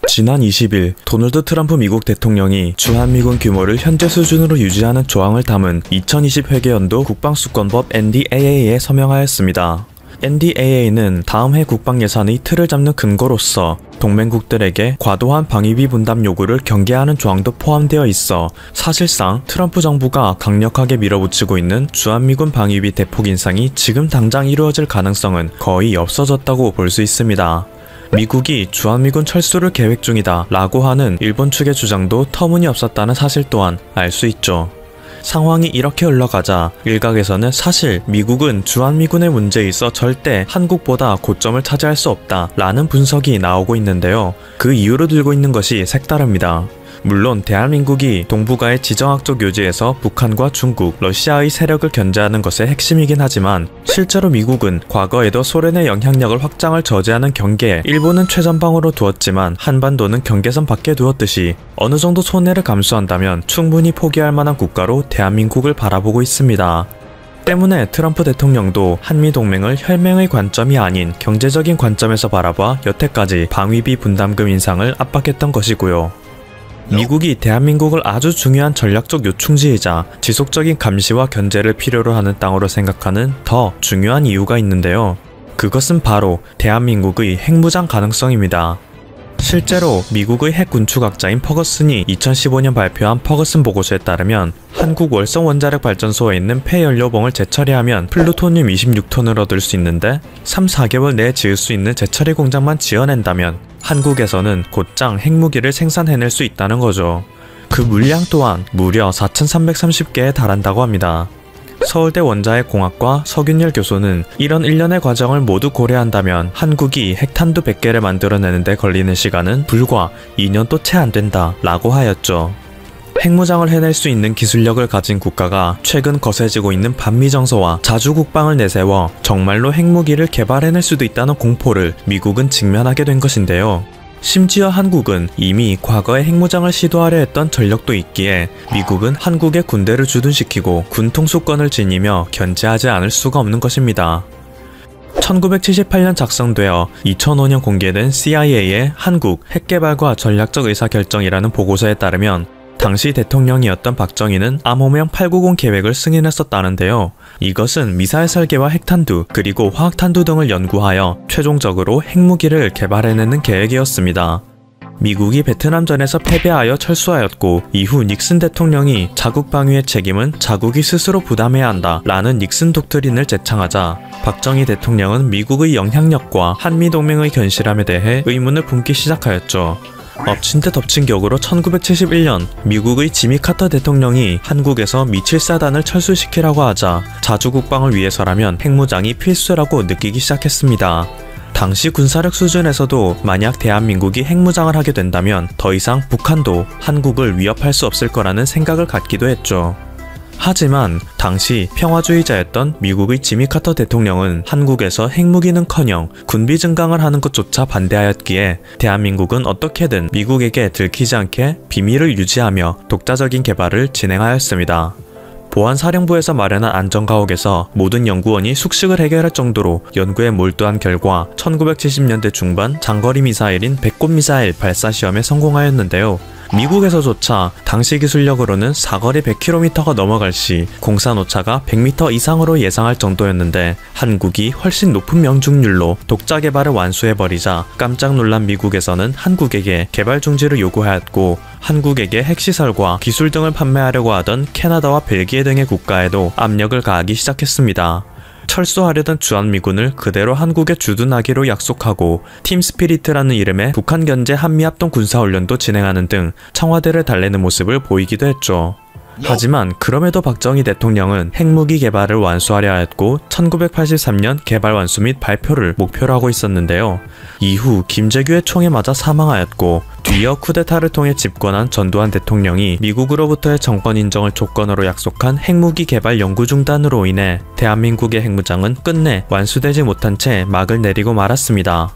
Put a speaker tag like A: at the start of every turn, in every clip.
A: 지난 20일 도널드 트럼프 미국 대통령이 주한미군 규모를 현재 수준으로 유지하는 조항을 담은 2020 회계연도 국방수권법 NDAA에 서명하였습니다. NDAA는 다음 해 국방 예산의 틀을 잡는 근거로서 동맹국들에게 과도한 방위비 분담 요구를 경계하는 조항도 포함되어 있어 사실상 트럼프 정부가 강력하게 밀어붙이고 있는 주한미군 방위비 대폭 인상이 지금 당장 이루어질 가능성은 거의 없어졌다고 볼 수 있습니다. 미국이 주한미군 철수를 계획 중이다 라고 하는 일본 측의 주장도 터무니없었다는 사실 또한 알 수 있죠. 상황이 이렇게 흘러가자 일각에서는 사실 미국은 주한미군의 문제에 있어 절대 한국보다 고점을 차지할 수 없다 라는 분석이 나오고 있는데요. 그 이유로 들고 있는 것이 색다릅니다. 물론 대한민국이 동북아의 지정학적 요지에서 북한과 중국, 러시아의 세력을 견제하는 것의 핵심이긴 하지만 실제로 미국은 과거에도 소련의 영향력을 확장을 저지하는 경계에 일본은 최전방으로 두었지만 한반도는 경계선 밖에 두었듯이 어느 정도 손해를 감수한다면 충분히 포기할 만한 국가로 대한민국을 바라보고 있습니다. 때문에 트럼프 대통령도 한미동맹을 혈맹의 관점이 아닌 경제적인 관점에서 바라봐 여태까지 방위비 분담금 인상을 압박했던 것이고요. 미국이 대한민국을 아주 중요한 전략적 요충지이자 지속적인 감시와 견제를 필요로 하는 땅으로 생각하는 더 중요한 이유가 있는데요. 그것은 바로 대한민국의 핵무장 가능성입니다. 실제로 미국의 핵 군축학자인 퍼거슨이 2015년 발표한 퍼거슨 보고서에 따르면 한국 월성 원자력 발전소에 있는 폐연료봉을 재처리하면 플루토늄 26톤을 얻을 수 있는데 3-4개월 내에 지을 수 있는 재처리 공장만 지어낸다면 한국에서는 곧장 핵무기를 생산해낼 수 있다는 거죠. 그 물량 또한 무려 4,330개에 달한다고 합니다. 서울대 원자핵공학과 서균열 교수는 이런 일련의 과정을 모두 고려한다면 한국이 핵탄두 100개를 만들어내는데 걸리는 시간은 불과 2년도 채 안 된다 라고 하였죠. 핵무장을 해낼 수 있는 기술력을 가진 국가가 최근 거세지고 있는 반미정서와 자주국방을 내세워 정말로 핵무기를 개발해낼 수도 있다는 공포를 미국은 직면하게 된 것인데요. 심지어 한국은 이미 과거에 핵무장을 시도하려 했던 전력도 있기에 미국은 한국의 군대를 주둔시키고 군 통수권을 지니며 견제하지 않을 수가 없는 것입니다. 1978년 작성되어 2005년 공개된 CIA의 한국 핵개발과 전략적 의사결정이라는 보고서에 따르면 당시 대통령이었던 박정희는 암호명 890 계획을 승인했었다는데요. 이것은 미사일 설계와 핵탄두 그리고 화학탄두 등을 연구하여 최종적으로 핵무기를 개발해내는 계획이었습니다. 미국이 베트남전에서 패배하여 철수하였고 이후 닉슨 대통령이 자국 방위의 책임은 자국이 스스로 부담해야 한다 라는 닉슨 독트린을 제창하자 박정희 대통령은 미국의 영향력과 한미동맹의 견실함에 대해 의문을 품기 시작하였죠. 엎친 데 덮친 격으로 1971년 미국의 지미 카터 대통령이 한국에서 미7사단을 철수시키라고 하자 자주국방을 위해서라면 핵무장이 필수라고 느끼기 시작했습니다. 당시 군사력 수준에서도 만약 대한민국이 핵무장을 하게 된다면 더 이상 북한도 한국을 위협할 수 없을 거라는 생각을 갖기도 했죠. 하지만 당시 평화주의자였던 미국의 지미 카터 대통령은 한국에서 핵무기는커녕 군비 증강을 하는 것조차 반대하였기에 대한민국은 어떻게든 미국에게 들키지 않게 비밀을 유지하며 독자적인 개발을 진행하였습니다. 보안사령부에서 마련한 안전가옥에서 모든 연구원이 숙식을 해결할 정도로 연구에 몰두한 결과 1970년대 중반 장거리 미사일인 배꼽 미사일 발사 시험에 성공하였는데요. 미국에서조차 당시 기술력으로는 사거리 100km가 넘어갈 시 공산 오차가 100m 이상으로 예상할 정도였는데 한국이 훨씬 높은 명중률로 독자 개발을 완수해버리자 깜짝 놀란 미국에서는 한국에게 개발 중지를 요구하였고 한국에게 핵시설과 기술 등을 판매하려고 하던 캐나다와 벨기에 등의 국가에도 압력을 가하기 시작했습니다. 철수하려던 주한미군을 그대로 한국에 주둔하기로 약속하고 팀스피리트라는 이름의 북한 견제 한미합동 군사훈련도 진행하는 등 청와대를 달래는 모습을 보이기도 했죠. 하지만 그럼에도 박정희 대통령은 핵무기 개발을 완수하려 하였고 1983년 개발 완수 및 발표를 목표로 하고 있었는데요. 이후 김재규의 총에 맞아 사망하였고 뒤이어 쿠데타를 통해 집권한 전두환 대통령이 미국으로부터의 정권 인정을 조건으로 약속한 핵무기 개발 연구 중단으로 인해 대한민국의 핵무장은 끝내 완수되지 못한 채 막을 내리고 말았습니다.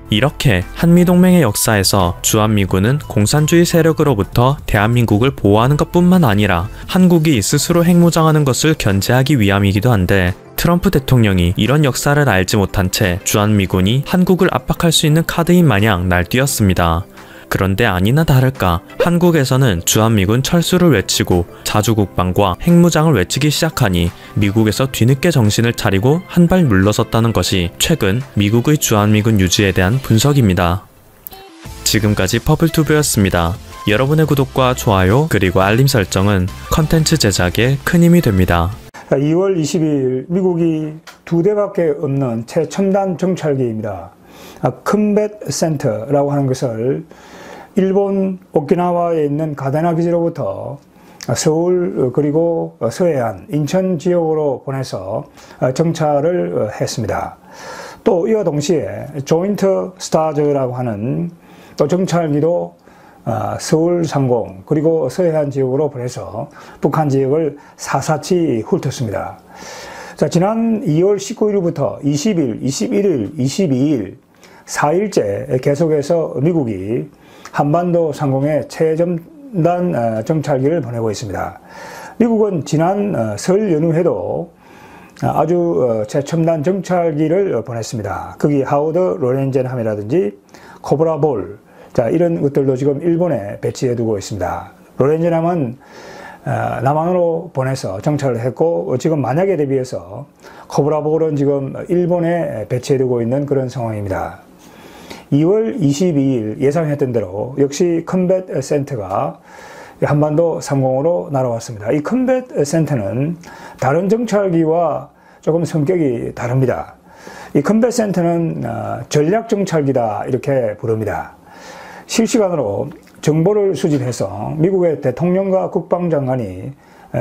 A: 이렇게 한미동맹의 역사에서 주한미군은 공산주의 세력으로부터 대한민국을 보호하는 것뿐만 아니라 한국이 스스로 핵무장하는 것을 견제하기 위함이기도 한데 트럼프 대통령이 이런 역사를 알지 못한 채 주한미군이 한국을 압박할 수 있는 카드인 마냥 날뛰었습니다. 그런데 아니나 다를까 한국에서는 주한미군 철수를 외치고 자주국방과 핵무장을 외치기 시작하니 미국에서 뒤늦게 정신을 차리고 한 발 물러섰다는 것이 최근 미국의 주한미군 유지에 대한 분석입니다. 지금까지 퍼플튜브였습니다. 여러분의 구독과 좋아요 그리고 알림 설정은 컨텐츠 제작에 큰 힘이 됩니다.
B: 2월 22일 미국이 2대밖에 없는 최첨단 정찰기입니다. 컴뱃 센터라고 하는 것을 일본 오키나와에 있는 가데나 기지로부터 서울 그리고 서해안, 인천 지역으로 보내서 정찰을 했습니다. 또 이와 동시에 조인트 스타즈라고 하는 또 정찰기도 서울 상공 그리고 서해안 지역으로 보내서 북한 지역을 사사치 훑었습니다. 자, 지난 2월 19일부터 20일, 21일, 22일 4일째 계속해서 미국이 한반도 상공에 최첨단 정찰기를 보내고 있습니다. 미국은 지난 설 연휴에도 아주 최첨단 정찰기를 보냈습니다. 거기 하워드 로렌젠함이라든지 코브라볼, 자, 이런 것들도 지금 일본에 배치해 두고 있습니다. 로렌젠함은 남한으로 보내서 정찰을 했고, 지금 만약에 대비해서 코브라볼은 지금 일본에 배치해 두고 있는 그런 상황입니다. 2월 22일 예상했던 대로 역시 컴뱃 센터가 한반도 상공으로 날아왔습니다. 이 컴뱃 센터는 다른 정찰기와 조금 성격이 다릅니다. 이 컴뱃 센터는 전략 정찰기다 이렇게 부릅니다. 실시간으로 정보를 수집해서 미국의 대통령과 국방장관이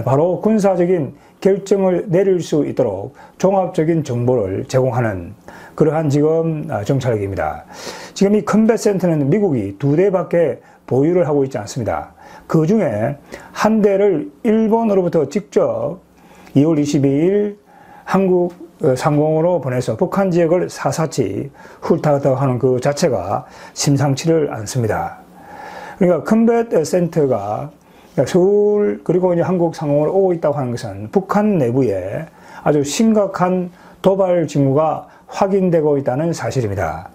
B: 바로 군사적인 결정을 내릴 수 있도록 종합적인 정보를 제공하는 그러한 지금 정찰기입니다. 지금 이 컴뱃 센터는 미국이 2대밖에 보유를 하고 있지 않습니다. 그 중에 한 대를 일본으로부터 직접 2월 22일 한국 상공으로 보내서 북한 지역을 사사치 훑었다고 하는 그 자체가 심상치를 않습니다. 그러니까 컴뱃 센터가 서울 그리고 이제 한국 상공으로 오고 있다고 하는 것은 북한 내부에 아주 심각한 도발 징후가 확인되고 있다는 사실입니다.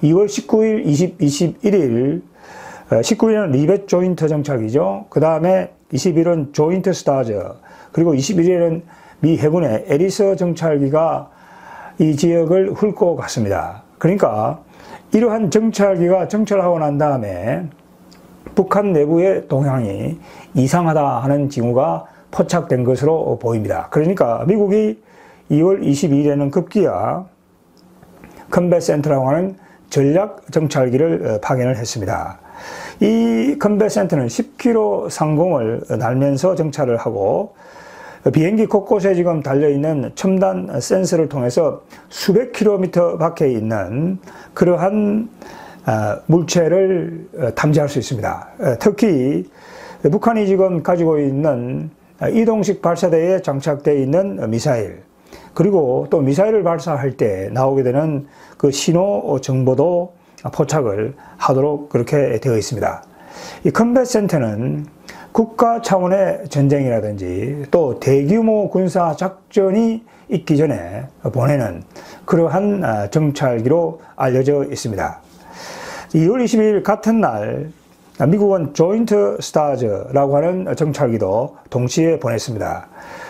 B: 2월 19일, 21일, 19일은 리벳 조인트 정찰기죠. 그 다음에 20일은 조인트 스타즈, 그리고 21일은 미 해군의 에리스 정찰기가 이 지역을 훑고 갔습니다. 그러니까 이러한 정찰기가 정찰하고 난 다음에 북한 내부의 동향이 이상하다 하는 징후가 포착된 것으로 보입니다. 그러니까 미국이 2월 22일에는 급기야 컴뱃 센터라고 하는 전략 정찰기를 파견을 했습니다. 이 컴뱃 센터는 10km 상공을 날면서 정찰을 하고 비행기 곳곳에 지금 달려있는 첨단 센서를 통해서 수백 킬로미터 밖에 있는 그러한 물체를 탐지할 수 있습니다. 특히 북한이 지금 가지고 있는 이동식 발사대에 장착되어 있는 미사일, 그리고 또 미사일을 발사할 때 나오게 되는 그 신호 정보도 포착을 하도록 그렇게 되어 있습니다. 이 컴뱃 센터는 국가 차원의 전쟁이라든지 또 대규모 군사 작전이 있기 전에 보내는 그러한 정찰기로 알려져 있습니다. 2월 22일 같은 날 미국은 조인트 스타즈라고 하는 정찰기도 동시에 보냈습니다.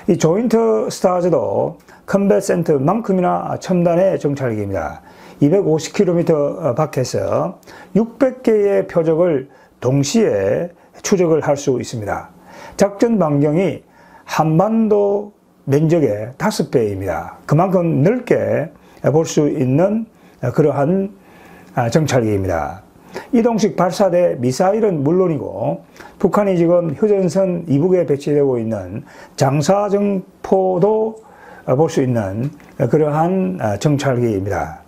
B: 이 조인트 스타즈도 컴뱃 센터만큼이나 첨단의 정찰기입니다. 250km 밖에서 600개의 표적을 동시에 추적을 할 수 있습니다. 작전 반경이 한반도 면적의 5배입니다. 그만큼 넓게 볼 수 있는 그러한 정찰기입니다. 이동식 발사대 미사일은 물론이고 북한이 지금 휴전선 이북에 배치되고 있는 장사정포도 볼 수 있는 그러한 정찰기입니다.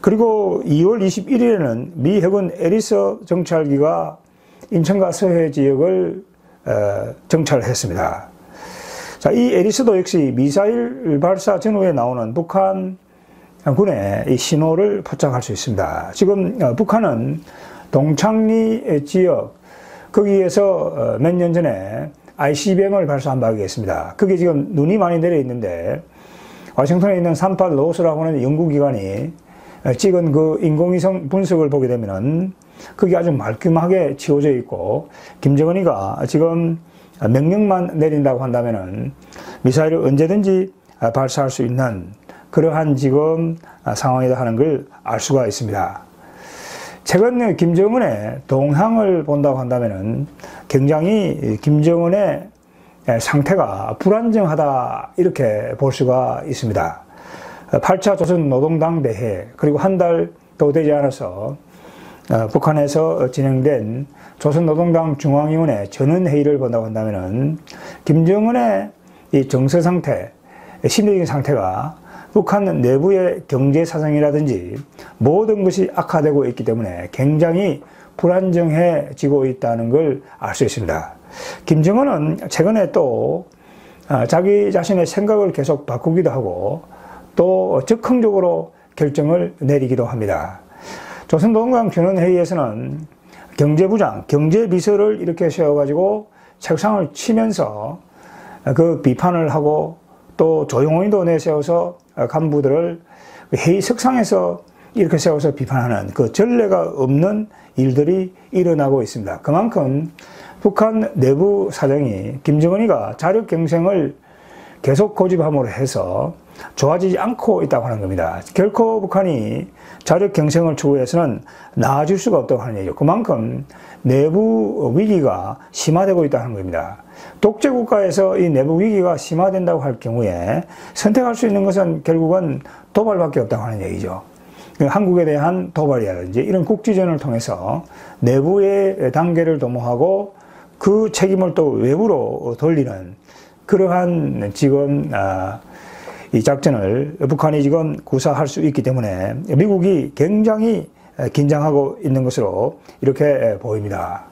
B: 그리고 2월 21일에는 미 해군 에리스 정찰기가 인천과 서해 지역을 정찰했습니다. 자, 이 에리스도 역시 미사일 발사 전후에 나오는 북한 군의 이 신호를 포착할 수 있습니다. 지금 북한은 동창리 지역, 거기에서 몇 년 전에 ICBM을 발사한 바가 있습니다. 그게 지금 눈이 많이 내려 있는데 워싱턴에 있는 38 로스라고 하는 연구기관이 찍은 그 인공위성 분석을 보게 되면은 그게 아주 말끔하게 치워져 있고, 김정은이가 지금 명령만 내린다고 한다면은 미사일을 언제든지 발사할 수 있는 그러한 지금 상황이다 하는 걸 알 수가 있습니다. 최근 김정은의 동향을 본다고 한다면은 굉장히 김정은의 상태가 불안정하다 이렇게 볼 수가 있습니다. 8차 조선노동당 대회, 그리고 한 달도 되지 않아서 북한에서 진행된 조선노동당 중앙위원회 전원회의를 본다고 한다면은 김정은의 이 정서 상태, 심리적인 상태가 북한 내부의 경제 사정이라든지 모든 것이 악화되고 있기 때문에 굉장히 불안정해지고 있다는 걸 알 수 있습니다. 김정은은 최근에 또 자기 자신의 생각을 계속 바꾸기도 하고 또 즉흥적으로 결정을 내리기도 합니다. 조선노동당 전원회의에서는 경제부장, 경제비서를 이렇게 세워가지고 책상을 치면서 그 비판을 하고 또 조용원도 내세워서 간부들을 회의석상에서 이렇게 세워서 비판하는 그 전례가 없는 일들이 일어나고 있습니다. 그만큼 북한 내부 사정이 김정은이가 자력 경쟁을 계속 고집함으로 해서 좋아지지 않고 있다고 하는 겁니다. 결코 북한이 자력 경쟁을 추구해서는 나아질 수가 없다고 하는 얘기죠. 그만큼 내부 위기가 심화되고 있다는 겁니다. 독재 국가에서 이 내부 위기가 심화된다고 할 경우에 선택할 수 있는 것은 결국은 도발밖에 없다고 하는 얘기죠. 한국에 대한 도발이라든지 이런 국지전을 통해서 내부의 단계를 도모하고 그 책임을 또 외부로 돌리는 그러한 지금 이 작전을 북한이 지금 구사할 수 있기 때문에 미국이 굉장히 긴장하고 있는 것으로 이렇게 보입니다.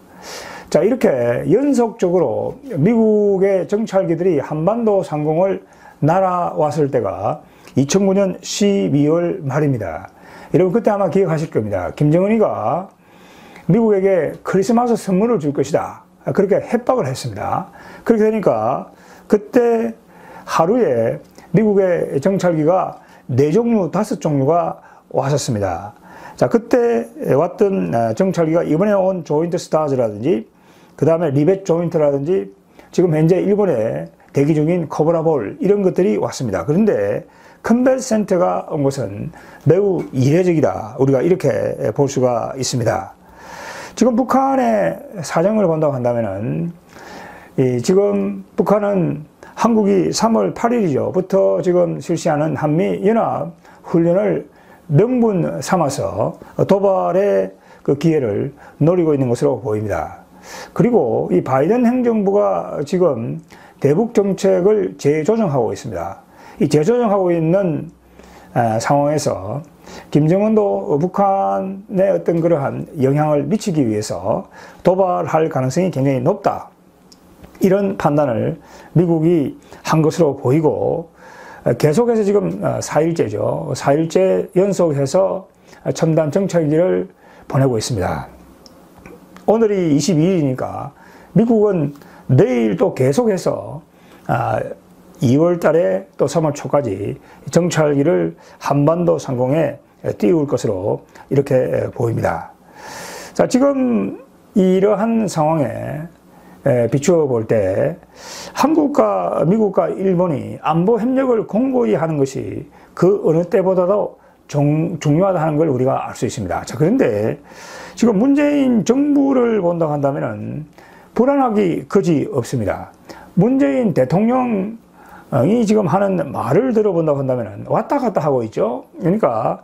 B: 자, 이렇게 연속적으로 미국의 정찰기들이 한반도 상공을 날아왔을 때가 2009년 12월 말입니다. 여러분 그때 아마 기억하실 겁니다. 김정은이가 미국에게 크리스마스 선물을 줄 것이다. 그렇게 협박을 했습니다. 그렇게 되니까 그때 하루에 미국의 정찰기가 4종류, 5종류가 왔었습니다. 자, 그때 왔던 정찰기가 이번에 온 조인트 스타즈라든지 그 다음에 리벳 조인트라든지 지금 현재 일본에 대기 중인 코브라볼 이런 것들이 왔습니다. 그런데 컴뱃 센터가 온 것은 매우 이례적이다. 우리가 이렇게 볼 수가 있습니다. 지금 북한의 사정을 본다고 한다면은 지금 북한은 한국이 3월 8일부터 지금 실시하는 한미연합 훈련을 명분 삼아서 도발의 그 기회를 노리고 있는 것으로 보입니다. 그리고 이 바이든 행정부가 지금 대북 정책을 재조정하고 있습니다. 이 재조정하고 있는 상황에서 김정은도 북한의 어떤 그러한 영향을 미치기 위해서 도발할 가능성이 굉장히 높다. 이런 판단을 미국이 한 것으로 보이고 계속해서 지금 4일째죠. 4일째 연속해서 첨단 정찰기를 보내고 있습니다. 오늘이 22일이니까 미국은 내일 또 계속해서 2월 달에 또 3월 초까지 정찰기를 한반도 상공에 띄울 것으로 이렇게 보입니다. 자, 지금 이러한 상황에 비추어 볼 때 한국과 미국과 일본이 안보 협력을 공고히 하는 것이 그 어느 때보다도 중요하다 하는 걸 우리가 알 수 있습니다. 자, 그런데 지금 문재인 정부를 본다고 한다면은 불안하기 그지 없습니다. 문재인 대통령이 지금 하는 말을 들어본다고 한다면은 왔다 갔다 하고 있죠. 그러니까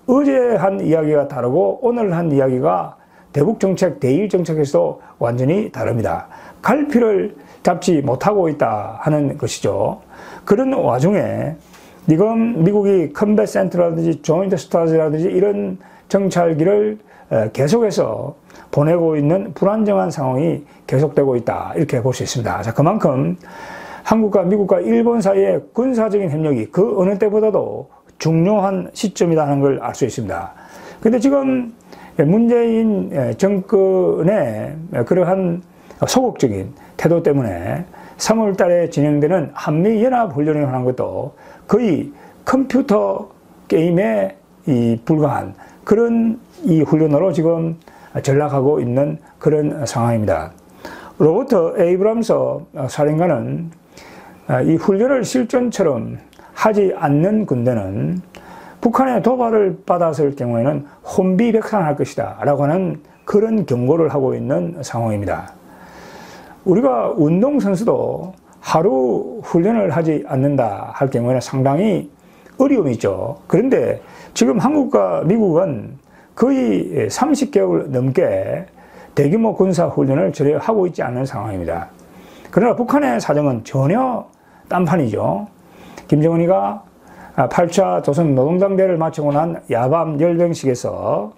B: 어제 한 이야기가 다르고 오늘 한 이야기가 대북 정책, 대일 정책에서도 완전히 다릅니다. 갈피를 잡지 못하고 있다 하는 것이죠. 그런 와중에 지금 미국이 컴뱃 센터라든지 조인트 스타즈라든지 이런 정찰기를 계속해서 보내고 있는 불안정한 상황이 계속되고 있다. 이렇게 볼 수 있습니다. 자, 그만큼 한국과 미국과 일본 사이의 군사적인 협력이 그 어느 때보다도 중요한 시점이다 하는 걸 알 수 있습니다. 근데 지금 문재인 정권의 그러한 소극적인 태도 때문에 3월 달에 진행되는 한미연합훈련을 하는 것도 거의 컴퓨터 게임에 불과한 그런 이 훈련으로 지금 전락하고 있는 그런 상황입니다. 로버트 에이브람스 사령관은 이 훈련을 실전처럼 하지 않는 군대는 북한의 도발을 받았을 경우에는 혼비백산할 것이다 라고 하는 그런 경고를 하고 있는 상황입니다. 우리가 운동선수도 하루 훈련을 하지 않는다 할 경우에는 상당히 어려움이 있죠. 그런데 지금 한국과 미국은 거의 30개월 넘게 대규모 군사훈련을 전혀 하고 있지 않은 상황입니다. 그러나 북한의 사정은 전혀 딴판이죠. 김정은이가 8차 조선 노동당대를 마치고 난 야밤 열병식에서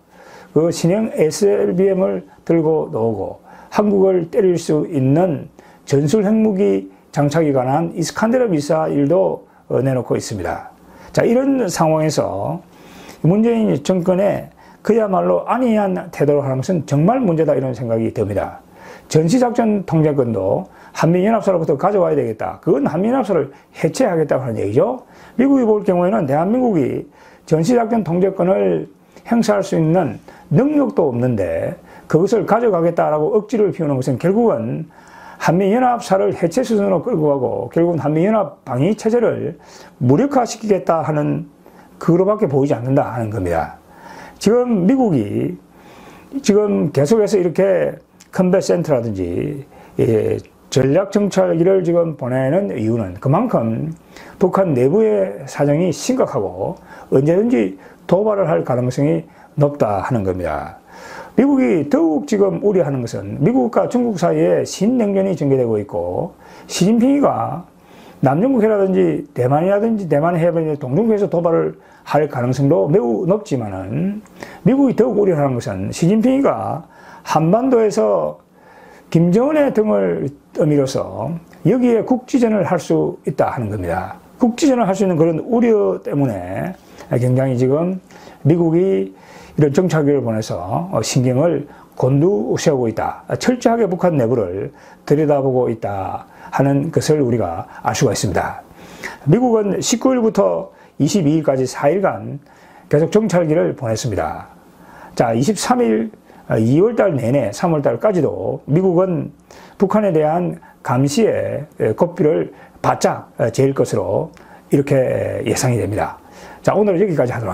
B: 그 신형 SLBM을 들고 나오고 한국을 때릴 수 있는 전술 핵무기 장착에 관한 이스칸데르 미사일도 내놓고 있습니다. 자, 이런 상황에서 문재인 정권의 그야말로 안이한 태도를 하는 것은 정말 문제다 이런 생각이 듭니다. 전시작전 통제권도 한미연합사로부터 가져와야 되겠다. 그건 한미연합사를 해체하겠다고 하는 얘기죠. 미국이 볼 경우에는 대한민국이 전시작전 통제권을 행사할 수 있는 능력도 없는데 그것을 가져가겠다라고 억지를 피우는 것은 결국은 한미연합사를 해체 수준으로 끌고 가고 결국은 한미연합 방위체제를 무력화시키겠다 하는 그거로밖에 보이지 않는다 하는 겁니다. 지금 미국이 지금 계속해서 이렇게 컨벳 센터라든지 전략정찰기를 지금 보내는 이유는 그만큼 북한 내부의 사정이 심각하고 언제든지 도발을 할 가능성이 높다 하는 겁니다. 미국이 더욱 지금 우려하는 것은 미국과 중국 사이에 신냉전이 전개되고 있고 시진핑이가 남중국해라든지 대만이라든지 대만 해변에 동중국해에서 도발을 할 가능성도 매우 높지만은 미국이 더욱 우려하는 것은 시진핑이가 한반도에서 김정은의 등을 떠밀어서 여기에 국지전을 할 수 있다 하는 겁니다. 국지전을 할 수 있는 그런 우려 때문에 굉장히 지금 미국이 이런 정찰기를 보내서 신경을 곤두세우고 있다. 철저하게 북한 내부를 들여다보고 있다 하는 것을 우리가 알 수가 있습니다. 미국은 19일부터 22일까지 4일간 계속 정찰기를 보냈습니다. 자, 23일 2월달 내내 3월달까지도 미국은 북한에 대한 감시에 고삐를 바짝 재일 것으로 이렇게 예상이 됩니다. 자, 오늘은 여기까지 하도록 하겠습니다.